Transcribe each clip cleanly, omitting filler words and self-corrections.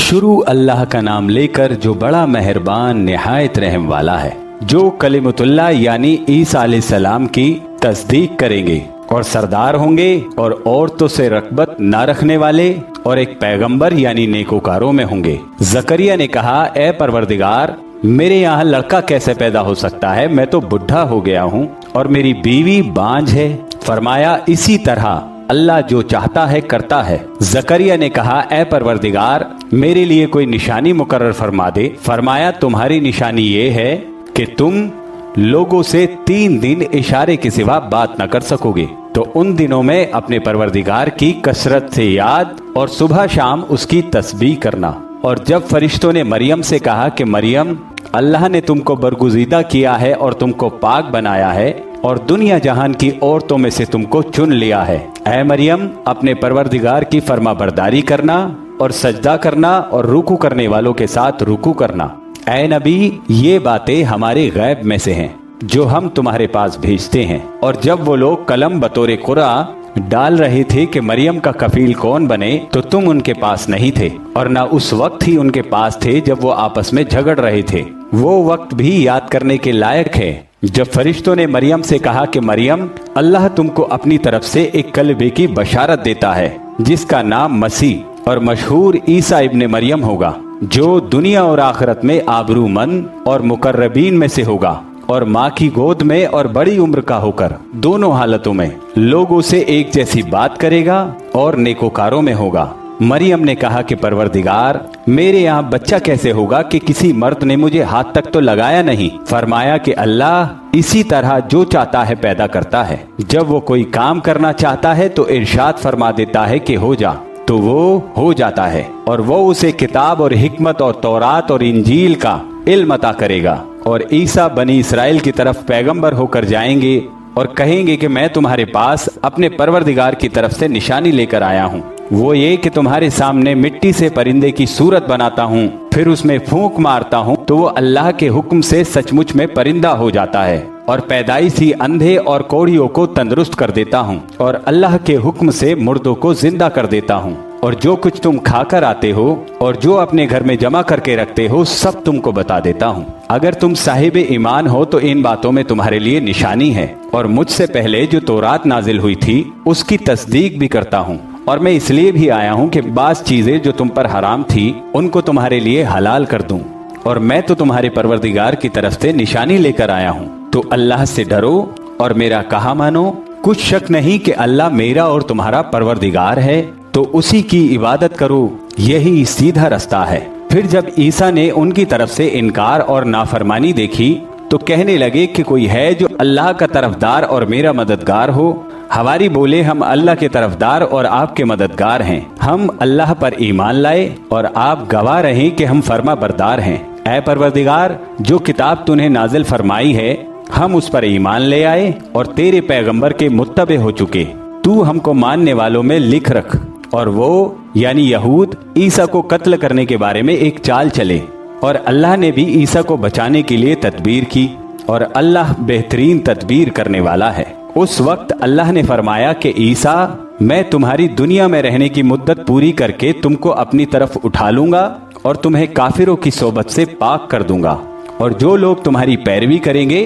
शुरू अल्लाह का नाम लेकर जो बड़ा मेहरबान निहायत रहम वाला है। जो कलिमतुल्लाह यानी ईसा अलैहिस्सलाम की तस्दीक करेंगे और सरदार होंगे और औरतों से रग़बत ना रखने वाले और एक पैगंबर यानी नेकोकारों में होंगे। जकरिया ने कहा, ए परवरदिगार, मेरे यहाँ लड़का कैसे पैदा हो सकता है? मैं तो बुढ़ा हो गया हूँ और मेरी बीवी बांझ है। फरमाया, इसी तरह अल्लाह जो चाहता है करता है। जकरिया ने कहा, ए परवरदिगार, मेरे लिए कोई निशानी मुकर्रर फरमा दे। फरमाया, तुम्हारी निशानी ये है कि तुम लोगों से 3 दिन इशारे के सिवा बात न कर सकोगे। तो उन दिनों में अपने परवरदिगार की कसरत से याद और सुबह शाम उसकी तस्बीह करना। और जब फरिश्तों ने मरियम से कहा कि मरियम, अल्लाह ने तुमको बरगुजीदा किया है और तुमको पाक बनाया है और दुनिया जहान की औरतों में से तुमको चुन लिया है। ऐ मरियम, अपने परवरदिगार की फरमाबरदारी करना और सजदा करना और रुकू करने वालों के साथ रुकू करना। ऐ नबी, ये बातें हमारे गैब में से हैं जो हम तुम्हारे पास भेजते हैं। और जब वो लोग कलम बतौरे कुरा डाल रहे थे कि मरियम का कफील कौन बने, तो तुम उनके पास नहीं थे और न उस वक्त ही उनके पास थे जब वो आपस में झगड़ रहे थे। वो वक्त भी याद करने के लायक है जब फरिश्तों ने मरियम से कहा कि मरियम, अल्लाह तुमको अपनी तरफ से एक कलबे की बशारत देता है जिसका नाम मसीह और मशहूर ईसा इब्ने मरियम होगा, जो दुनिया और आखिरत में आबरूमंद और मुकर्रबीन में से होगा और माँ की गोद में और बड़ी उम्र का होकर दोनों हालतों में लोगों से एक जैसी बात करेगा और नेकोकारों में होगा। मरियम ने कहा कि परवरदिगार, मेरे यहाँ बच्चा कैसे होगा कि किसी मर्द ने मुझे हाथ तक तो लगाया नहीं। फरमाया कि अल्लाह इसी तरह जो चाहता है पैदा करता है। जब वो कोई काम करना चाहता है तो इरशाद फरमा देता है कि हो जा, तो वो हो जाता है। और वो उसे किताब और हिकमत और तौरात और इंजील का इल्म अता करेगा। और ईसा बनी इसराइल की तरफ पैगंबर होकर जाएंगे और कहेंगे कि मैं तुम्हारे पास अपने परवरदिगार की तरफ से निशानी लेकर आया हूँ। वो ये कि तुम्हारे सामने मिट्टी से परिंदे की सूरत बनाता हूँ, फिर उसमें फूंक मारता हूँ तो वो अल्लाह के हुक्म से सचमुच में परिंदा हो जाता है और पैदाइशी अंधे और कोढ़ियों को तंदुरुस्त कर देता हूँ और अल्लाह के हुक्म से मुर्दों को जिंदा कर देता हूँ। और जो कुछ तुम खाकर आते हो और जो अपने घर में जमा करके रखते हो सब तुमको बता देता हूँ। अगर तुम साहिब ईमान हो तो इन बातों में तुम्हारे लिए निशानी है। और मुझसे पहले जो तौरात नाजिल हुई थी उसकी तस्दीक भी करता हूँ। और मैं इसलिए भी आया हूँ कि बास चीजें जो तुम पर हराम थी उनको तुम्हारे लिए हलाल कर दूं। और मैं तो तुम्हारे परवरदिगार की तरफ से निशानी लेकर आया हूँ। तो अल्लाह से डरो और मेरा कहा मानो। कुछ शक नहीं कि अल्लाह मेरा और तुम्हारा परवरदिगार है, तो उसी की इबादत करो, यही सीधा रास्ता है। फिर जब ईसा ने उनकी तरफ से इनकार और नाफरमानी देखी तो कहने लगे कि कोई है जो अल्लाह का तरफदार और मेरा मददगार हो। हवारी बोले, हम अल्लाह के तरफदार और आपके मददगार हैं। हम अल्लाह पर ईमान लाए और आप गवाह रहें कि हम फर्मा बरदार हैं। ऐ परवरदिगार, जो किताब तूने नाजिल फरमाई है हम उस पर ईमान ले आए और तेरे पैगंबर के मुत्तबे हो चुके। तू हमको मानने वालों में लिख रख। और वो यानी यहूद ईसा को कत्ल करने के बारे में एक चाल चले और अल्लाह ने भी ईसा को बचाने के लिए तदबीर की और अल्लाह बेहतरीन तदबीर करने वाला है। उस वक्त अल्लाह ने फरमाया कि ईसा, मैं तुम्हारी दुनिया में रहने की मुद्दत पूरी करके तुमको अपनी तरफ उठा लूंगा और तुम्हें काफिरों की सोबत से पाक कर दूंगा। और जो लोग तुम्हारी पैरवी करेंगे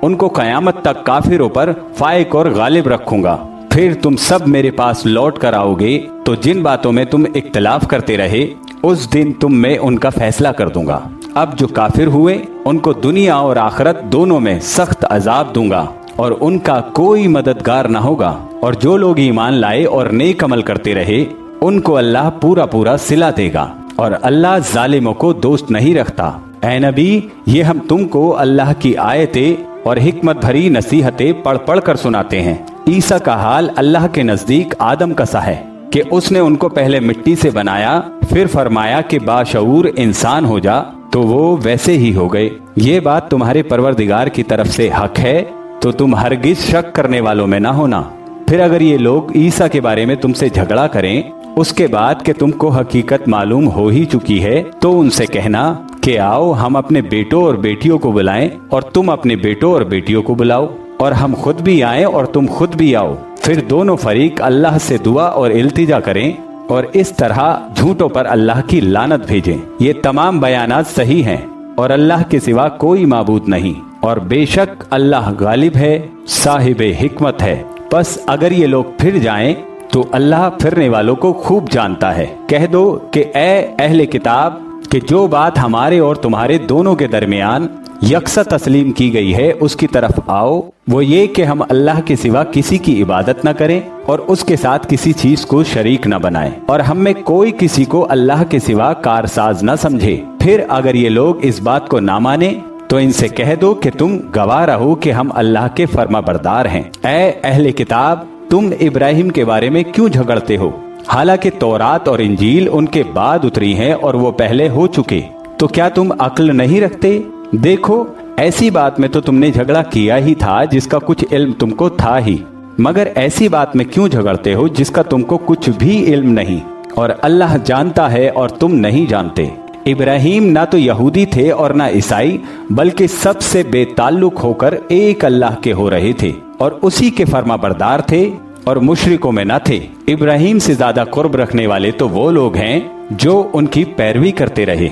उनको कयामत तक काफिरों पर फाइक और गालिब रखूंगा। फिर तुम सब मेरे पास लौट कर आओगे तो जिन बातों में तुम इख्तिलाफ करते रहे उस दिन तुम में उनका फैसला कर दूंगा। अब जो काफिर हुए उनको दुनिया और आखिरत दोनों में सख्त अजाब दूंगा और उनका कोई मददगार न होगा। और जो लोग ईमान लाए और नेक अमल करते रहे उनको अल्लाह पूरा पूरा सिला देगा और अल्लाह जालिमों को दोस्त नहीं रखता। ऐ नबी, ये हम तुमको अल्लाह की आयतें और हिकमत भरी नसीहतें पढ़ पढ़ कर सुनाते हैं। ईसा का हाल अल्लाह के नजदीक आदम का सा है कि उसने उनको पहले मिट्टी से बनाया, फिर फरमाया कि बाशऊर इंसान हो जा, तो वो वैसे ही हो गए। ये बात तुम्हारे परवरदिगार की तरफ से हक है, तो तुम हरगिज शक करने वालों में ना होना। फिर अगर ये लोग ईसा के बारे में तुमसे झगड़ा करें उसके बाद कि तुमको हकीकत मालूम हो ही चुकी है, तो उनसे कहना कि आओ हम अपने बेटों और बेटियों को बुलाएं और तुम अपने बेटों और बेटियों को बुलाओ और हम खुद भी आए और तुम खुद भी आओ। फिर दोनों फरीक अल्लाह से दुआ और इल्तिजा करें और इस तरह झूठों पर अल्लाह की लानत भेजें। ये तमाम बयानात सही हैं और अल्लाह के सिवा कोई माबूद नहीं, और बेशक अल्लाह गालिब है, साहिब हिकमत है। बस अगर ये लोग फिर जाएं तो अल्लाह फिरने वालों को खूब जानता है। कह दो कि ए अहले किताब, कि जो बात हमारे और तुम्हारे दोनों के दरमियान यकसा तस्लीम की गई है उसकी तरफ आओ। वो ये कि हम अल्लाह के सिवा किसी की इबादत न करें और उसके साथ किसी चीज को शरीक न बनाएं, और हम में कोई किसी को अल्लाह के सिवा कारसाज न समझे। फिर अगर ये लोग इस बात को ना माने तो इनसे कह दो कि तुम गवाह रहो कि हम अल्लाह के फर्माबरदार हैं। ए अहले किताब, तुम इब्राहिम के बारे में क्यों झगड़ते हो? हालांकि तौरात और इंजील उनके बाद उतरी हैं और वो पहले हो चुके। तो क्या तुम अक्ल नहीं रखते? देखो, ऐसी बात में तो तुमने झगड़ा किया ही था जिसका कुछ इल्म तुमको था ही, मगर ऐसी बात में क्यों झगड़ते हो जिसका तुमको कुछ भी इल्म नहीं, और अल्लाह जानता है और तुम नहीं जानते। इब्राहिम ना तो यहूदी थे और ना ईसाई, बल्कि सबसे बेताल्लुक होकर एक अल्लाह के हो रहे थे और उसी के फर्माबरदार थे और मुशरिकों में न थे। इब्राहिम से ज्यादा कुर्ब रखने वाले तो वो लोग हैं जो उनकी पैरवी करते रहे,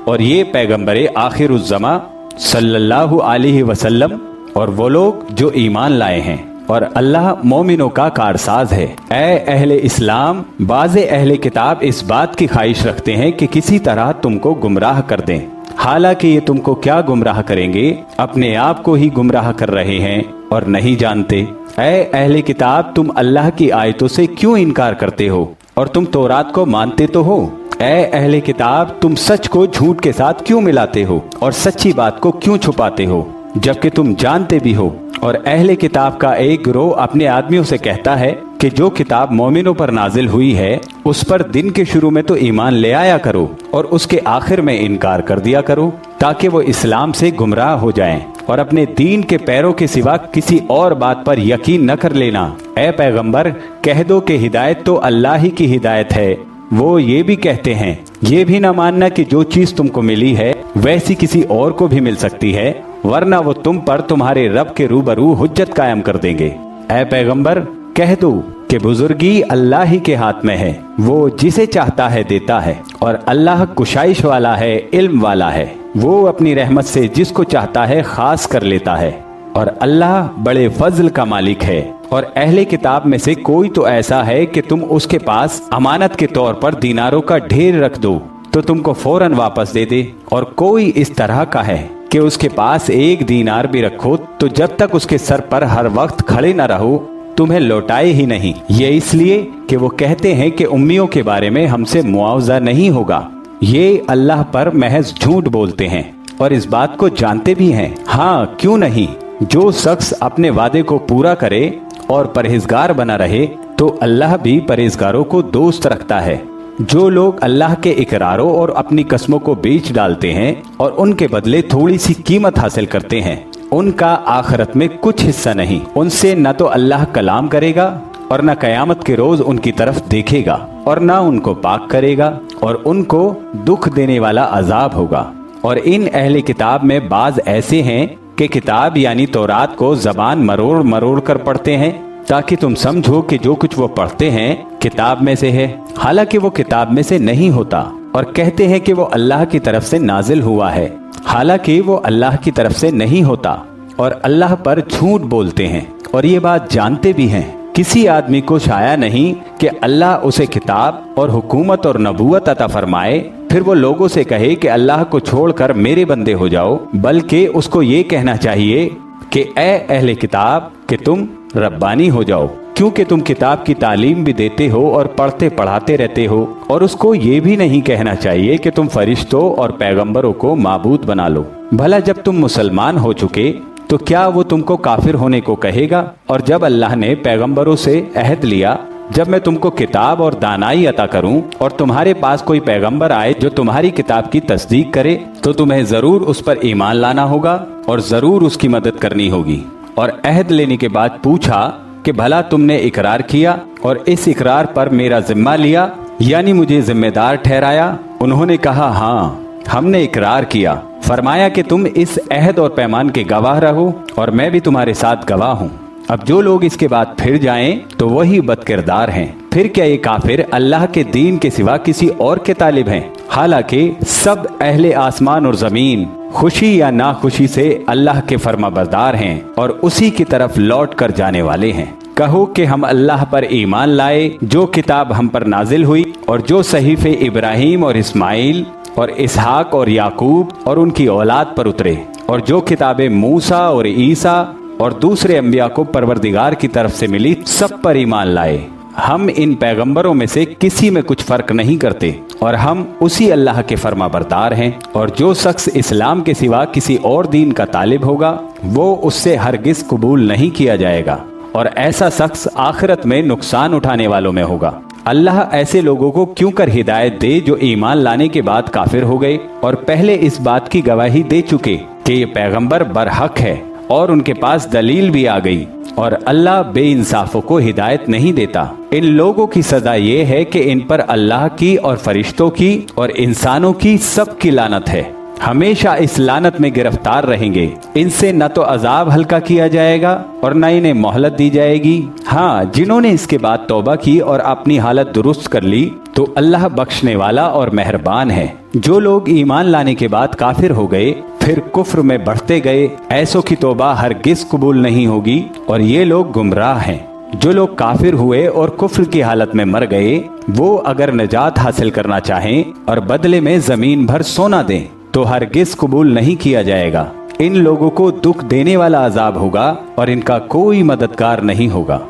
और ये पैगंबरे आखिरुज़्ज़मा सल्लल्लाहु अलैहि वसल्लम और वो लोग जो ईमान लाए हैं, और अल्लाह मोमिनों का कारसाज है। ए अहले इस्लाम, बाज़े अहले किताब इस बात की ख्वाहिश रखते हैं कि किसी तरह तुमको गुमराह कर दें, हालांकि ये तुमको क्या गुमराह करेंगे, अपने आप को ही गुमराह कर रहे हैं और नहीं जानते। ऐ अहले किताब, तुम अल्लाह की आयतों से क्यों इनकार करते हो और तुम तौरात को मानते तो हो। ऐ अहले किताब, तुम सच को झूठ के साथ क्यों मिलाते हो और सच्ची बात को क्यों छुपाते हो, जबकि तुम जानते भी हो। और अहले किताब का एक गिरोह अपने आदमियों से कहता है कि जो किताब मोमिनों पर नाजिल हुई है उस पर दिन के शुरू में तो ईमान ले आया करो और उसके आखिर में इनकार कर दिया करो, ताकि वो इस्लाम से गुमराह हो जाएं और अपने दीन के पैरों के सिवा किसी और बात पर यकीन न कर लेना। ऐ पैगंबर, कह दो कि हिदायत तो अल्लाह ही की हिदायत है। वो ये भी कहते हैं, ये भी न मानना कि जो चीज तुमको मिली है वैसी किसी और को भी मिल सकती है, वरना वो तुम पर तुम्हारे रब के रूबरू हुज्जत कायम कर देंगे। ऐ पैगंबर, कह दो कि बुजुर्गी अल्लाह ही के हाथ में है, वो जिसे चाहता है देता है, और अल्लाह कुशाइश वाला है, इल्म वाला है। वो अपनी रहमत से जिसको चाहता है खास कर लेता है, और अल्लाह बड़े फजल का मालिक है। और अहले किताब में से कोई तो ऐसा है कि तुम उसके पास अमानत के तौर पर दीनारों का ढेर रख दो तो तुमको फौरन वापस दे दे, और कोई इस तरह का है कि उसके पास एक दीनार भी रखो तो जब तक उसके सर पर हर वक्त खड़े न रहो तुम्हें लौटाए ही नहीं। ये इसलिए कि वो कहते हैं कि उम्मियों के बारे में हमसे मुआवजा नहीं होगा। ये अल्लाह पर महज झूठ बोलते हैं और इस बात को जानते भी हैं। हाँ, क्यों नहीं, जो शख्स अपने वादे को पूरा करे और परहेजगार बना रहे तो अल्लाह भी परहेजगारों को दोस्त रखता है। जो लोग अल्लाह के इकरारों और अपनी कसमों को बेच डालते हैं और उनके बदले थोड़ी सी कीमत हासिल करते हैं, उनका आखिरत में कुछ हिस्सा नहीं। उनसे न तो अल्लाह कलाम करेगा और न कयामत के रोज उनकी तरफ देखेगा, और न उनको पाक करेगा, और उनको दुख देने वाला अजाब होगा। और इन अहले किताब में बाज ऐसे हैं कि किताब यानी तौरात को जबान मरोड़ मरोड़ कर पढ़ते हैं ताकि तुम समझो कि जो कुछ वो पढ़ते हैं किताब में से है, हालांकि वो किताब में से नहीं होता, और कहते हैं कि वो अल्लाह की तरफ से नाजिल हुआ है, हालांकि वो अल्लाह की तरफ से नहीं होता, और अल्लाह पर झूठ बोलते हैं और ये बात जानते भी हैं। किसी आदमी को शाया नहीं कि अल्लाह उसे किताब और हुकूमत और नबूवत अता फरमाए, फिर वो लोगों से कहे कि अल्लाह को छोड़कर मेरे बंदे हो जाओ, बल्कि उसको ये कहना चाहिए कि ए अहले किताब कि तुम रब्बानी हो जाओ, क्योंकि तुम किताब की तालीम भी देते हो और पढ़ते पढ़ाते रहते हो। और उसको ये भी नहीं कहना चाहिए कि तुम फरिश्तों और पैगंबरों को माबूद बना लो। भला जब तुम मुसलमान हो चुके तो क्या वो तुमको काफिर होने को कहेगा? और जब अल्लाह ने पैगंबरों से अहद लिया, जब मैं तुमको किताब और दानाई अता करूं और तुम्हारे पास कोई पैगंबर आए जो तुम्हारी किताब की तस्दीक करे, तो तुम्हें जरूर उस पर ईमान लाना होगा और जरूर उसकी मदद करनी होगी। और अहद लेने के बाद पूछा कि भला तुमने इकरार किया और इस इकरार पर मेरा जिम्मा लिया, यानी मुझे जिम्मेदार ठहराया? उन्होंने कहा, हाँ, हमने इकरार किया। फरमाया कि तुम इस अहद और पैमान के गवाह रहो और मैं भी तुम्हारे साथ गवाह हूँ। अब जो लोग इसके बाद फिर जाएं तो वही बदकिरदार हैं। फिर क्या ये काफिर अल्लाह के दीन के सिवा किसी और के तालिब हैं? हालांकि सब अहले आसमान और जमीन खुशी या नाखुशी से अल्लाह के फरमाबरदार हैं और उसी की तरफ लौट कर जाने वाले हैं। कहो कि हम अल्लाह पर ईमान लाए जो किताब हम पर नाजिल हुई और जो सहीफे इब्राहिम और इस्माइल और इसहाक और याकूब और उनकी औलाद पर उतरे, और जो किताबें मूसा और ईसा और दूसरे अंबिया को परवरदिगार की तरफ से मिली, सब पर ईमान लाए। हम इन पैगंबरों में से किसी में कुछ फर्क नहीं करते और हम उसी अल्लाह के फरमाबरदार हैं। और जो शख्स इस्लाम के सिवा किसी और दीन का तालिब होगा वो उससे हरगिज कबूल नहीं किया जाएगा और ऐसा शख्स आखिरत में नुकसान उठाने वालों में होगा। अल्लाह ऐसे लोगों को क्यों कर हिदायत दे जो ईमान लाने के बाद काफिर हो गए और पहले इस बात की गवाही दे चुके कि ये पैगंबर बरहक है और उनके पास दलील भी आ गई, और अल्लाह बेइंसाफों को हिदायत नहीं देता। इन लोगों की सजा ये है कि इन पर अल्लाह की और फरिश्तों की और इंसानों की सबकी लानत है, हमेशा इस लानत में गिरफ्तार रहेंगे। इनसे न तो अजाब हल्का किया जाएगा और न इन्हें मोहलत दी जाएगी। हाँ, जिन्होंने इसके बाद तौबा की और अपनी हालत दुरुस्त कर ली तो अल्लाह बख्शने वाला और मेहरबान है। जो लोग ईमान लाने के बाद काफिर हो गए फिर कुफ्र में बढ़ते गए, ऐसों की तौबा हरगिज कबूल नहीं होगी और ये लोग गुमराह हैं। जो लोग काफिर हुए और कुफ्र की हालत में मर गए वो अगर निजात हासिल करना चाहें और बदले में जमीन भर सोना दें तो हरगिज कबूल नहीं किया जाएगा। इन लोगों को दुख देने वाला अजाब होगा और इनका कोई मददगार नहीं होगा।